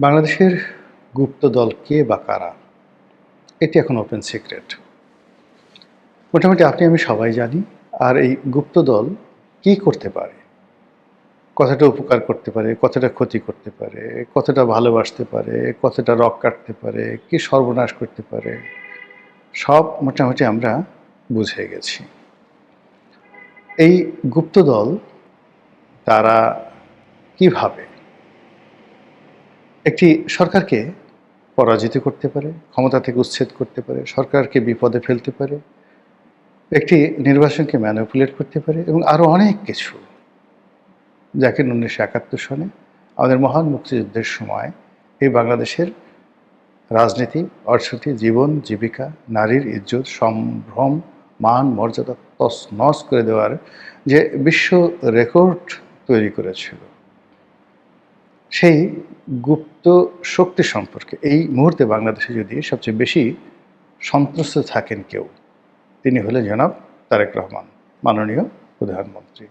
বাংলাদেশের গুপ্তদল কে বা কারা, এটি এখন ওপেন সিক্রেট। মোটামুটি আপনি আমি সবাই জানি। আর এই গুপ্তদল কি করতে পারে, কতটা উপকার করতে পারে, কতটা ক্ষতি করতে পারে, কতটা ভালোবাসতে পারে, কতটা রক কাটতে পারে, কি সর্বনাশ করতে পারে, সব মোটামুটি আমরা বুঝে গেছি। এই গুপ্তদল তারা কিভাবে একটি সরকারকে পরাজিত করতে পারে, ক্ষমতা থেকে উচ্ছেদ করতে পারে, সরকারকে বিপদে ফেলতে পারে, একটি নির্বাচনকে ম্যানিপুলেট করতে পারে এবং আরও অনেক কিছু, যাকে 1971 সনে আমাদের মহান মুক্তিযুদ্ধের সময় এই বাংলাদেশের রাজনীতি, অর্থনীতি, জীবন, জীবিকা, নারীর ইজ্জত, সম্ভ্রম, মান, মর্যাদা তছনছ করে দেওয়ার যে বিশ্ব রেকর্ড তৈরি করেছিল, সেই গুপ্ত শক্তি সম্পর্কে এই মুহূর্তে বাংলাদেশে যদি সবচেয়ে বেশি সন্ত্রস্ত থাকেন কেউ, তিনি হলেন জনাব তারেক রহমান, মাননীয় প্রধানমন্ত্রী।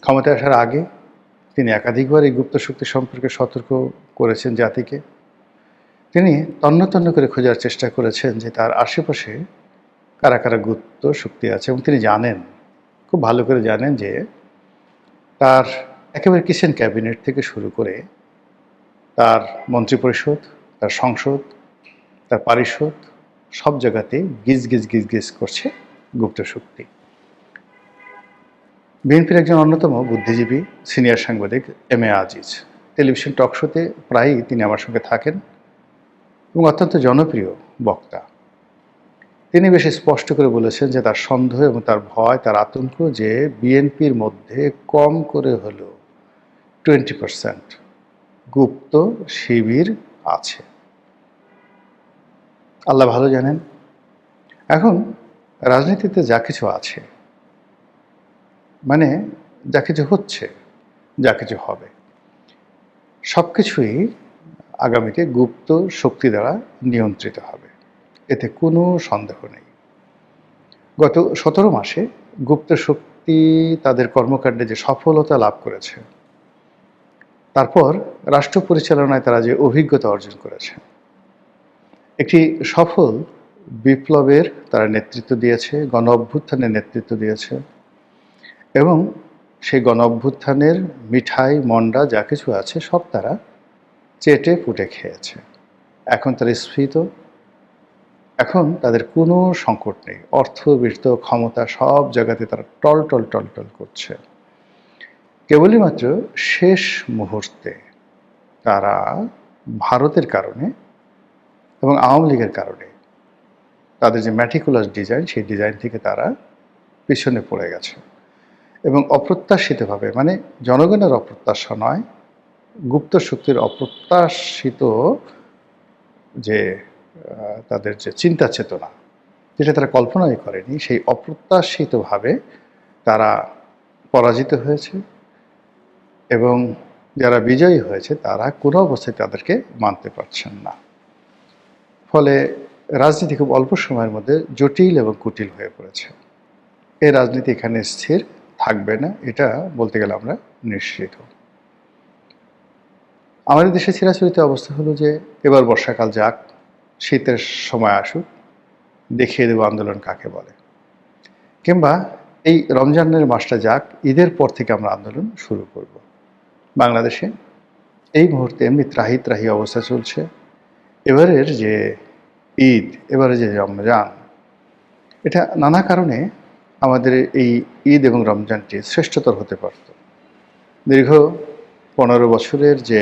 ক্ষমতায় আসার আগে তিনি একাধিকবার এই গুপ্ত শক্তি সম্পর্কে সতর্ক করেছেন জাতিকে। তিনি তন্ন তন্ন করে খোঁজার চেষ্টা করেছেন যে তার আশেপাশে কারা কারা গুপ্ত শক্তি আছে, এবং তিনি জানেন, খুব ভালো করে জানেন, যে তার একেবারে কিচেন ক্যাবিনেট থেকে শুরু করে তার মন্ত্রিপরিষদ, তার সংসদ, তার পারিষদ, সব জায়গাতেই গিজ গিজ গিজ গিজ করছে গুপ্ত শক্তি। বিএনপির একজন অন্যতম বুদ্ধিজীবী সিনিয়র সাংবাদিক এম.এ. আজিজ টেলিভিশন টক শোতে প্রায়ই তিনি আমার সঙ্গে থাকেন এবং অত্যন্ত জনপ্রিয় বক্তা। তিনি বেশ স্পষ্ট করে বলেছেন যে তার সন্দেহ এবং তার ভয়, তার আতঙ্ক যে বিএনপির মধ্যে কম করে হলেও 20% গুপ্ত শিবির আছে। আল্লাহ ভালো জানেন। এখন রাজনীতিতে যা কিছু আছে, মানে যা কিছু হচ্ছে, যা কিছু হবে, সব কিছুই আগামীতে গুপ্ত শক্তি দ্বারা নিয়ন্ত্রিত হবে, এতে কোনো সন্দেহ নেই। গত 17 মাসে গুপ্ত শক্তি তাদের কর্মকাণ্ডে যে সফলতা লাভ করেছে, তারপর রাষ্ট্র পরিচালনায় তারা যে অভিজ্ঞতা অর্জন করেছে, একটি সফল বিপ্লবের তারা নেতৃত্ব দিয়েছে, গণ অভ্যুত্থানের নেতৃত্ব দিয়েছে, এবং সেই গণ অভ্যুত্থানের মিঠাই মন্ডা যা কিছু আছে সব তারা চেটে পুটে খেয়েছে। এখন তারা স্ফীত, এখন তাদের কোনো সংকট নেই। অর্থ, বৃত্ত, ক্ষমতা সব জায়গাতে তারা টল টল টল টল করছে। কেবলই মাত্র শেষ মুহূর্তে তারা ভারতের কারণে এবং আওয়ামী লীগের কারণে তাদের যে ম্যাটিকুলাস ডিজাইন, সেই ডিজাইন থেকে তারা পিছনে পড়ে গেছে এবং অপ্রত্যাশিতভাবে, মানে জনগণের অপ্রত্যাশা নয়, গুপ্ত শক্তির অপ্রত্যাশিত যে তাদের যে চিন্তা চেতনা, যেটা তারা কল্পনাই করেনি, সেই অপ্রত্যাশিতভাবে তারা পরাজিত হয়েছে এবং যারা বিজয়ী হয়েছে তারা কোনো অবস্থায় তাদেরকে মানতে পারছেন না। ফলে রাজনীতি খুব অল্প সময়ের মধ্যে জটিল এবং কুটিল হয়ে পড়েছে। এই রাজনীতি এখানে স্থির থাকবে না, এটা বলতে গেলে আমরা নিশ্চিত। আমাদের দেশে চিরাচরিত অবস্থা হলো যে এবার বর্ষাকাল যাক, শীতের সময় আসুক, দেখিয়ে দেব আন্দোলন কাকে বলে, কিংবা এই রমজানের মাসটা যাক, ঈদের পর থেকে আমরা আন্দোলন শুরু করব। বাংলাদেশে এই মুহূর্তে এমনি ত্রাহি ত্রাহি অবস্থা চলছে। এবারের যে ঈদ, এবারে যে রমজান, এটা নানা কারণে আমাদের এই ঈদ এবং রমজানটি শ্রেষ্ঠতর হতে পারত। দীর্ঘ 15 বছরের যে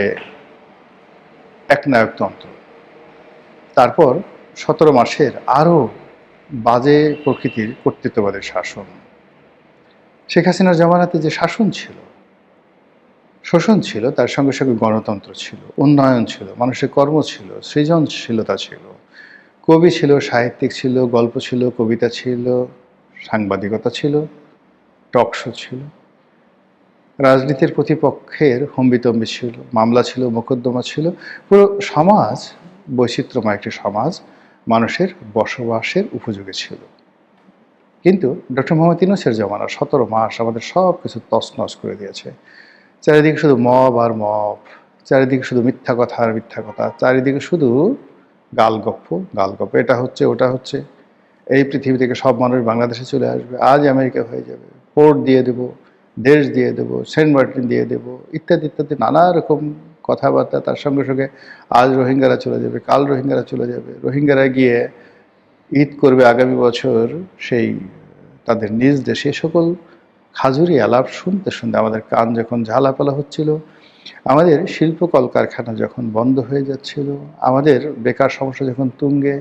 একনায়কতন্ত্র, তারপর 17 মাসের আরও বাজে প্রকৃতির কর্তৃত্ববাদের শাসন, শেখ হাসিনার জামানাতে যে শাসন ছিল, শোষণ ছিল, তার সঙ্গে সঙ্গে গণতন্ত্র ছিল, উন্নয়ন ছিল, মানুষের কর্ম ছিল, সৃজনশীলতা ছিল, কবি ছিল, সাহিত্যিক ছিল, গল্প ছিল, কবিতা ছিল, সাংবাদিকতা ছিল, টক শো ছিল, রাজনীতির প্রতিপক্ষের হম্বিতম্বি ছিল, মামলা ছিল, মোকদ্দমা ছিল, পুরো সমাজ বৈচিত্র্যময় একটি সমাজ মানুষের বসবাসের উপযোগী ছিল। কিন্তু ডক্টর মোহাম্মদ ইউনূসের জামানা 17 মাস আমাদের সব কিছু তছনছ করে দিয়েছে। চারিদিকে শুধু মব আর মব, চারিদিকে শুধু মিথ্যা কথা আর মিথ্যা কথা, চারিদিকে শুধু গালগপ্প গালগপ্প, এটা হচ্ছে ওটা হচ্ছে, এই পৃথিবী থেকে সব মানুষ বাংলাদেশে চলে আসবে, আজ আমেরিকা হয়ে যাবে, পোর্ট দিয়ে দেব, দেশ দিয়ে দেব, সেন্ট মার্টিন দিয়ে দেব, ইত্যাদি ইত্যাদি নানা রকম কথাবার্তা। তার সঙ্গে সঙ্গে আজ রোহিঙ্গারা চলে যাবে, কাল রোহিঙ্গারা চলে যাবে, রোহিঙ্গারা গিয়ে ঈদ করবে আগামী বছর সেই তাদের নিজ দেশে। সকল খাজুরি আলাপ শুনতে শুনতে আমাদের কান যখন ঝালাপালা হচ্ছিল, আমাদের শিল্প কলকারখানা যখন বন্ধ হয়ে যাচ্ছিল, আমাদের বেকার সমস্যা যখন তুঙ্গে,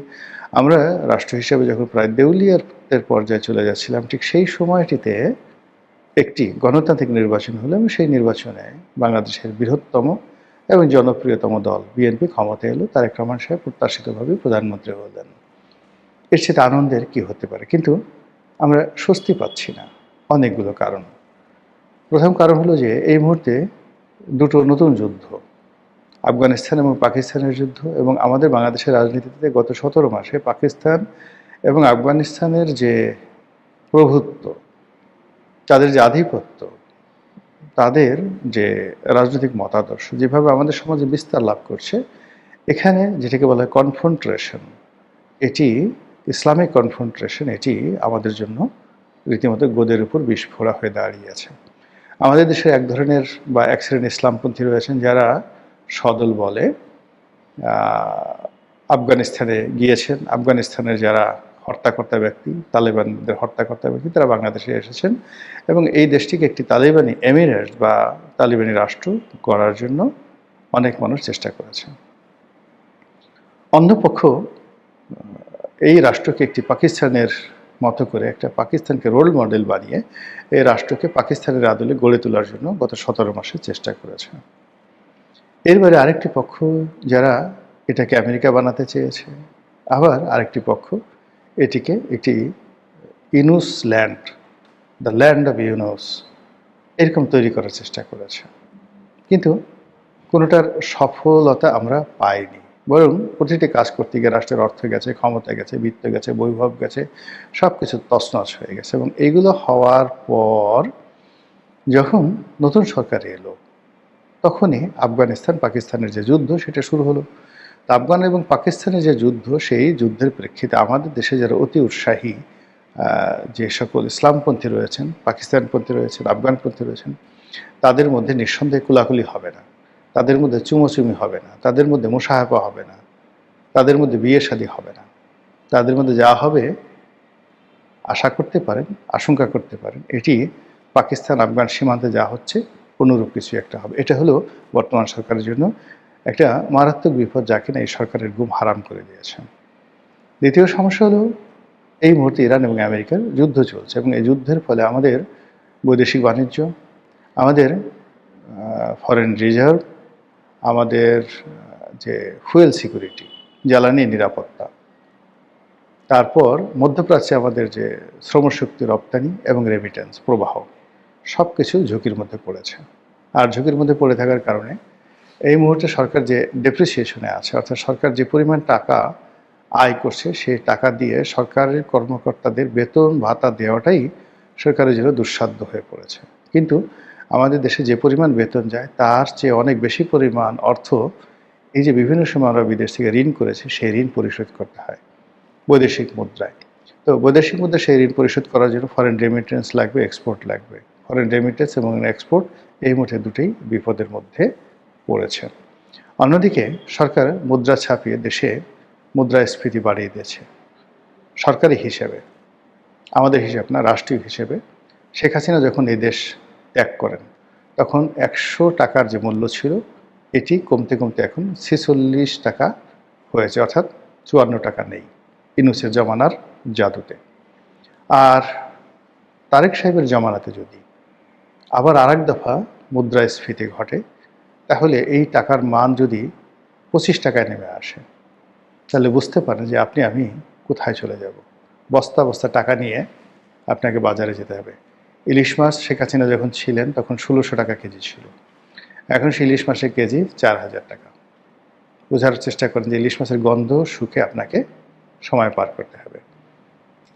আমরা রাষ্ট্র হিসেবে যখন প্রায় দেউলিয়ার পর্যায়ে চলে যাচ্ছিলাম, ঠিক সেই সময়টিতে একটি গণতান্ত্রিক নির্বাচন হলো এবং সেই নির্বাচনে বাংলাদেশের বৃহত্তম এবং জনপ্রিয়তম দল বিএনপি ক্ষমতায় এলো। তারেক রহমান সাহেব প্রত্যাশিতভাবে প্রধানমন্ত্রী হলেন। এর সাথে আনন্দের কি হতে পারে? কিন্তু আমরা স্বস্তি পাচ্ছি না, অনেকগুলো কারণ। প্রথম কারণ হলো যে এই মুহূর্তে দুটো নতুন যুদ্ধ, আফগানিস্তান এবং পাকিস্তানের যুদ্ধ, এবং আমাদের বাংলাদেশের রাজনীতিতে গত 17 মাসে পাকিস্তান এবং আফগানিস্তানের যে প্রভুত্ব, তাদের যে আধিপত্য, তাদের যে রাজনৈতিক মতাদর্শ যেভাবে আমাদের সমাজে বিস্তার লাভ করছে, এখানে যেটাকে বলা হয় কনফ্রন্ট্রেশন, এটি ইসলামিক কনফ্রন্ট্রেশন, এটি আমাদের জন্য রীতিমতো গোদের উপর বিস্ফোরা হয়ে দাঁড়িয়েছে। আমাদের দেশে এক ধরনের বা এক শ্রেণীর ইসলামপন্থী রয়েছেন যারা সদল বলে আফগানিস্তানে গিয়েছেন, আফগানিস্তানের যারা হত্যাকর্তা ব্যক্তি, তালেবানদের হত্যাকর্তা ব্যক্তি, তারা বাংলাদেশে এসেছেন এবং এই দেশটিকে একটি তালেবানি এমিরেট বা তালেবানি রাষ্ট্র করার জন্য অনেক মানুষ চেষ্টা করেছেন। অন্যপক্ষ এই রাষ্ট্রকে একটি পাকিস্তানের মতো করে, একটা পাকিস্তানকে রোল মডেল বানিয়ে এই রাষ্ট্রকে পাকিস্তানের আদলে গড়ে তোলার জন্য গত 17 মাসে চেষ্টা করেছে। এর বাইরে আরেকটি পক্ষ যারা এটাকে আমেরিকা বানাতে চেয়েছে, আবার আরেকটি পক্ষ এটিকে একটি Yunus land, the land of Yunus, এরকম তৈরি করার চেষ্টা করেছে। কিন্তু কোনোটার সফলতা আমরা পাইনি, বরং প্রতিটি কাজ করতে গিয়ে রাষ্ট্রের অর্থ গেছে, ক্ষমতা গেছে, বিত্ত গেছে, বৈভব গেছে, সব কিছু তছনছ হয়ে গেছে। এবং এইগুলো হওয়ার পর যখন নতুন সরকার এলো, তখনই আফগানিস্তান পাকিস্তানের যে যুদ্ধ সেটা শুরু হলো। আফগান এবং পাকিস্তানের যে যুদ্ধ, সেই যুদ্ধের প্রেক্ষিতে আমাদের দেশে যারা অতি উৎসাহী যে সকল ইসলামপন্থী রয়েছেন, পাকিস্তানপন্থী রয়েছেন, আফগানপন্থী রয়েছেন, তাদের মধ্যে নিঃসন্দেহে কুলাকুলি হবে না, তাদের মধ্যে চুমোচুমি হবে না, তাদের মধ্যে মুসাহাফা হবে না, তাদের মধ্যে বিয়ে শাদী হবে না। তাদের মধ্যে যা হবে আশা করতে পারেন, আশঙ্কা করতে পারেন, এটি পাকিস্তান আফগান সীমান্তে যা হচ্ছে অনুরূপ কিছু একটা হবে। এটা হলো বর্তমান সরকারের জন্য একটা মারাত্মক বিপদ, যা কিনা এই সরকারের ঘুম হারাম করে দিয়েছে। দ্বিতীয় সমস্যা হলো এই মুহূর্তে ইরান এবং আমেরিকার যুদ্ধ চলছে এবং এই যুদ্ধের ফলে আমাদের বৈদেশিক বাণিজ্য, আমাদের ফরেন রিজার্ভ, আমাদের যে ফুয়েল সিকিউরিটি, জ্বালানি নিরাপত্তা, তারপর মধ্যপ্রাচ্যে আমাদের যে শ্রমশক্তি রপ্তানি এবং রেমিটেন্স প্রবাহ, সব কিছু ঝুঁকির মধ্যে পড়েছে। আর ঝুঁকির মধ্যে পড়ে থাকার কারণে এই মুহূর্তে সরকার যে ডেপ্রিসিয়েশনে আছে, অর্থাৎ সরকার যে পরিমাণ টাকা আয় করছে, সেই টাকা দিয়ে সরকারের কর্মকর্তাদের বেতন ভাতা দেওয়াটাই সরকারের জন্য দুঃসাধ্য হয়ে পড়েছে। কিন্তু আমাদের দেশে যে পরিমাণ বেতন যায়, তার চেয়ে অনেক বেশি পরিমাণ অর্থ এই যে বিভিন্ন সময় আমরা বিদেশ থেকে ঋণ করেছি, সেই ঋণ পরিশোধ করতে হয় বৈদেশিক মুদ্রায়। তো বৈদেশিক মুদ্রা সেই ঋণ পরিশোধ করার জন্য ফরেন রেমিটেন্স লাগবে, এক্সপোর্ট লাগবে। ফরেন রেমিটেন্স এবং এক্সপোর্ট এই মুহূর্তে দুটোই বিপদের মধ্যে পড়েছে। অন্যদিকে সরকার মুদ্রা ছাপিয়ে দেশে মুদ্রাস্ফীতি বাড়িয়ে দিয়েছে। সরকারি হিসেবে, আমাদের হিসাব না, রাষ্ট্রীয় হিসেবে শেখ হাসিনা যখন এই দেশ ত্যাগ করেন, তখন 100 টাকার যে মূল্য ছিল, এটি কমতে কমতে এখন 46 টাকা হয়েছে, অর্থাৎ 54 টাকা নেই ইউনূসের জমানার জাদুতে। আর তারেক সাহেবের জমানাতে যদি আবার আরেক দফা মুদ্রাস্ফীতি ঘটে, তাহলে এই টাকার মান যদি 25 টাকায় নেমে আসে, তাহলে বুঝতে পারেন যে আপনি আমি কোথায় চলে যাব। বস্তা বস্তা টাকা নিয়ে আপনাকে বাজারে যেতে হবে। ইলিশ মাছ শেখ হাসিনা যখন ছিলেন তখন 1600 টাকা কেজি ছিল, এখন সেই ইলিশ মাছের কেজি 4000 টাকা। বোঝার চেষ্টা করেন যে ইলিশ মাছের গন্ধ শুকে আপনাকে সময় পার করতে হবে।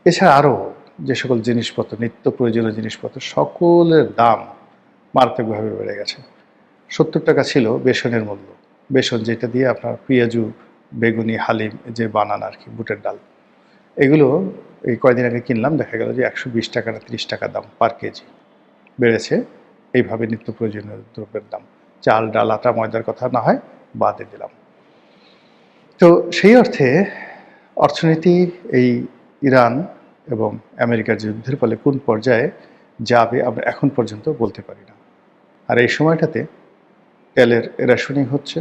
এছাড়া আরও যে সকল জিনিসপত্র, নিত্য প্রয়োজনীয় জিনিসপত্র, সকলের দাম মারাত্মকভাবে বেড়ে গেছে। টাকা ছিল বেসনের মূল্য। বেসন যেটা দিয়ে আপনার পেঁয়াজু, বেগুনি, হালিম যে বানান আর কি, বুটের ডাল। এগুলো এই কয়দিন আগে কিনলাম, দেখা গেল যে ১২০ টাকা না ৩০ টাকা দাম পার কেজি বেড়েছে। এইভাবে নিত্য প্রয়োজনীয় দ্রব্যের দাম। চাল, ডাল, আটা, ময়দার কথা না হয় বাদে দিলাম। তো সেই অর্থে অর্থনীতি এই ইরান এবং আমেরিকার যুদ্ধের ফলে কোন পর্যায়ে যাবে আমরা এখন পর্যন্ত বলতে পারি না। আর এই সময়টাতে তেলের রেশনিং হচ্ছে,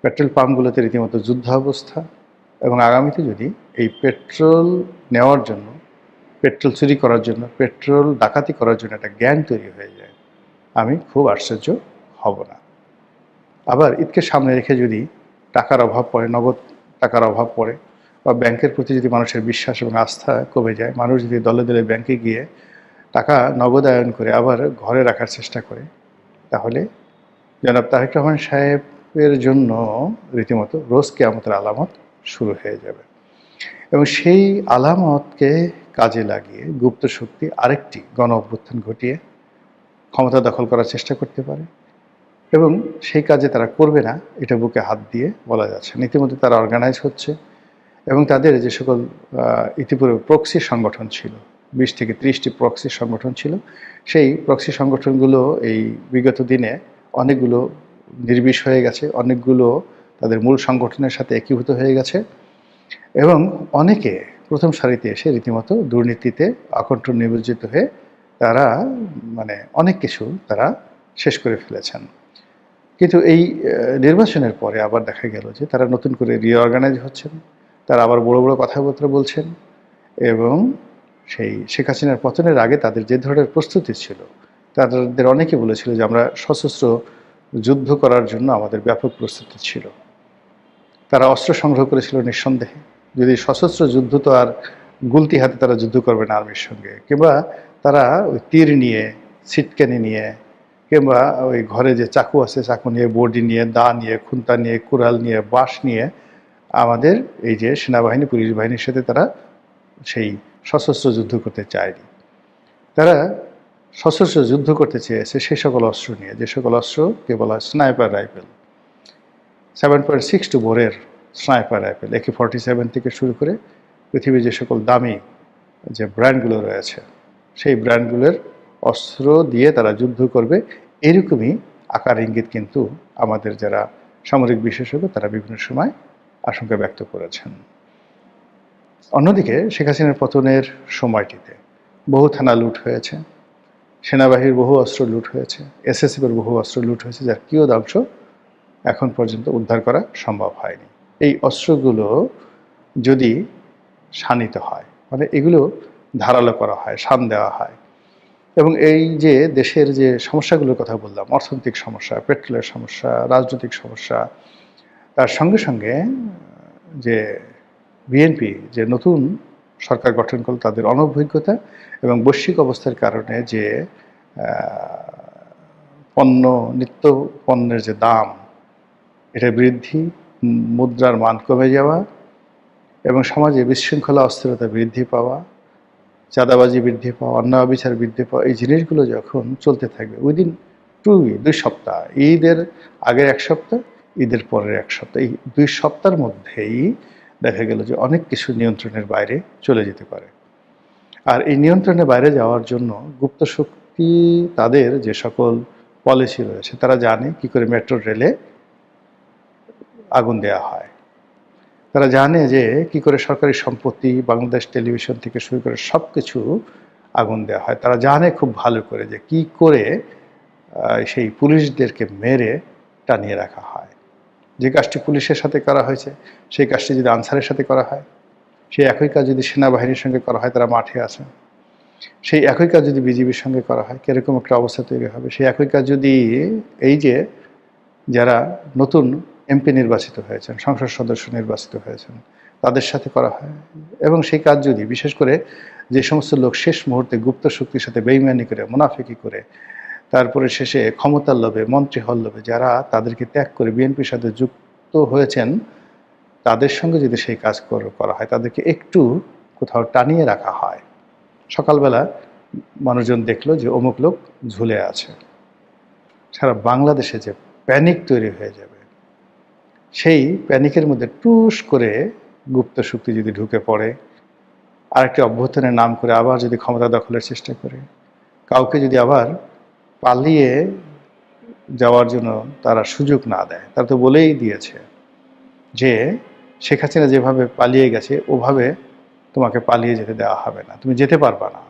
পেট্রোল পাম্পগুলোতে রীতিমতো যুদ্ধাবস্থা, এবং আগামীতে যদি এই পেট্রোল নেওয়ার জন্য, পেট্রোল চুরি করার জন্য, পেট্রোল ডাকাতি করার জন্য একটা গ্যাং তৈরি হয়ে যায়, আমি খুব আশ্চর্য হব না। আবার ঈদকে সামনে রেখে যদি টাকার অভাব পড়ে, নগদ টাকার অভাব পড়ে, বা ব্যাংকের প্রতি যদি মানুষের বিশ্বাস এবং আস্থা কমে যায়, মানুষ যদি দলে দলে ব্যাংকে গিয়ে টাকা নগদায়ন করে আবার ঘরে রাখার চেষ্টা করে, তাহলে জনাব তারেক রহমান সাহেবের জন্য রীতিমতো রোজ কিয়ামতের আলামত শুরু হয়ে যাবে। এবং সেই আলামতকে কাজে লাগিয়ে গুপ্ত শক্তি আরেকটি গণ অভ্যুত্থান ঘটিয়ে ক্ষমতা দখল করার চেষ্টা করতে পারে, এবং সেই কাজে তারা করবে না এটা বুকে হাত দিয়ে বলা যাচ্ছে। ইতিমধ্যে তারা অর্গানাইজ হচ্ছে, এবং তাদের যে সকল ইতিপূর্বে প্রক্সি সংগঠন ছিল, ২০ থেকে ৩০টি প্রক্সি সংগঠন ছিল, সেই প্রক্সি সংগঠনগুলো এই বিগত দিনে অনেকগুলো নির্বিষ হয়ে গেছে, অনেকগুলো তাদের মূল সংগঠনের সাথে একীভূত হয়ে গেছে, এবং অনেকে প্রথম সারিতে এসে রীতিমতো দুর্নীতিতে আকণ্ঠ নিমজ্জিত হয়ে তারা অনেক কিছু তারা শেষ করে ফেলেছেন। কিন্তু এই নির্বাচনের পরে আবার দেখা গেল যে তারা নতুন করে রিঅর্গানাইজ হচ্ছেন, তারা আবার বড় বড় কথাবার্তা বলছেন, এবং সেই শেখ হাসিনার পতনের আগে তাদের যে ধরনের প্রস্তুতি ছিল, তাদের অনেকে বলেছিল যে আমরা সশস্ত্র যুদ্ধ করার জন্য আমাদের ব্যাপক প্রস্তুতি ছিল। তারা অস্ত্র সংগ্রহ করেছিল নিঃসন্দেহে। যদি সশস্ত্র যুদ্ধ, তো আর গুলতি হাতে তারা যুদ্ধ করবে না আর্মির সঙ্গে, কিংবা তারা ওই তীর নিয়ে, ছিটকানি নিয়ে, কিংবা ওই ঘরে যে চাকু আছে চাকু নিয়ে, বডি নিয়ে, দা নিয়ে, খুন্তা নিয়ে, কুড়াল নিয়ে, বাঁশ নিয়ে আমাদের এই যে সেনাবাহিনী, পুলিশ বাহিনীর সাথে তারা সেই সশস্ত্র যুদ্ধ করতে চায়নি। তারা সশস্ত্র যুদ্ধ করতে চেয়েছে সে সকল অস্ত্র নিয়ে, যে সকল অস্ত্রকে বলা হয় স্নাইপার রাইফেল, 7.62 বোরের স্নাইপার রাইফেল, AK-47 থেকে শুরু করে পৃথিবীর যে সকল দামি যে ব্র্যান্ডগুলো রয়েছে, সেই ব্র্যান্ডগুলোর অস্ত্র দিয়ে তারা যুদ্ধ করবে, এরকমই আকার ইঙ্গিত কিন্তু আমাদের যারা সামরিক বিশেষজ্ঞ তারা বিভিন্ন সময় আশঙ্কা ব্যক্ত করেছেন। অন্যদিকে শেখ হাসিনার পতনের সময়টিতে বহু থানা লুট হয়েছে, সেনাবাহিনীর বহু অস্ত্র লুট হয়েছে, SSF-এর বহু অস্ত্র লুট হয়েছে, যার কিয়দাংশ এখন পর্যন্ত উদ্ধার করা সম্ভব হয়নি। এই অস্ত্রগুলো যদি শানিত হয়, এগুলো ধারালো করা হয়, শান দেওয়া হয়, এবং এই যে দেশের যে সমস্যাগুলোর কথা বললাম, অর্থনৈতিক সমস্যা, পেট্রোলের সমস্যা, রাজনৈতিক সমস্যা, তার সঙ্গে সঙ্গে যে বিএনপি যে নতুন সরকার গঠন করল, তাদের অনভিজ্ঞতা এবং বৈশ্বিক অবস্থার কারণে যে নিত্য পণ্যের যে দাম, এটা বৃদ্ধি, মুদ্রার মান কমে যাওয়া, এবং সমাজে বিশৃঙ্খলা, অস্থিরতা বৃদ্ধি পাওয়া, চাঁদাবাজি বৃদ্ধি পাওয়া, অন্যায় বিচার বৃদ্ধি পাওয়া, এই জিনিসগুলো যখন চলতে থাকবে উইদিন 2 সপ্তাহ, ঈদের আগের 1 সপ্তাহ, ঈদের পরের 1 সপ্তাহ, এই 2 সপ্তাহের মধ্যেই দেখা গেল যে অনেক কিছু নিয়ন্ত্রণের বাইরে চলে যেতে পারে। আর এই নিয়ন্ত্রণের বাইরে যাওয়ার জন্য গুপ্ত শক্তি তাদের যে সকল পলিসি রয়েছে, তারা জানে কি করে মেট্রো রেলে আগুন দেওয়া হয়, তারা জানে যে কি করে সরকারি সম্পত্তি, বাংলাদেশ টেলিভিশন থেকে শুরু করে সব কিছু আগুন দেওয়া হয়, তারা জানে খুব ভালো করে যে কি করে সেই পুলিশদেরকে মেরে টানিয়ে রাখা হয়। যে কাজটি পুলিশের সাথে করা হয়েছে, সেই কাজটি যদি আনসারের সাথে করা হয়, সেই একই কাজ যদি সেনাবাহিনীর সঙ্গে করা হয়, তারা মাঠে আছে, সেই একই কাজ যদি বিজিবির সঙ্গে করা হয়, কীরকম একটা অবস্থা তৈরি হবে। সেই একই কাজ যদি এই যে যারা নতুন MP নির্বাচিত হয়েছেন, সংসদ সদস্য নির্বাচিত হয়েছেন, তাদের সাথে করা হয়, এবং সেই কাজ যদি বিশেষ করে যে সমস্ত লোক শেষ মুহূর্তে গুপ্ত শক্তির সাথে বেইমানি করে, মুনাফিকি করে, তারপরে শেষে ক্ষমতার লোভে, মন্ত্রী হওয়ার লোভে যারা তাদেরকে ত্যাগ করে বিএনপির সাথে যুক্ত হয়েছেন, তাদের সঙ্গে যদি সেই কাজ করা হয়, তাদেরকে একটু কোথাও টানিয়ে রাখা হয়, সকালবেলা মানুষজন দেখলো যে অমুক লোক ঝুলে আছে, সারা বাংলাদেশে যে প্যানিক তৈরি হয়ে যাবে, সেই প্যানিকের মধ্যে টুস করে গুপ্ত শক্তি যদি ঢুকে পড়ে, আরেকটি অভ্যুত্থানের নাম করে আবার যদি ক্ষমতা দখলের চেষ্টা করে, কাউকে যদি আবার পালিয়ে যাওয়ার জন্য তারা সুযোগ না দেয়, তারা তো বলেই দিয়েছে যে শেখ হাসিনা যেভাবে পালিয়ে গেছে ওভাবে তোমাকে পালিয়ে যেতে দেওয়া হবে না, তুমি যেতে পারবা না।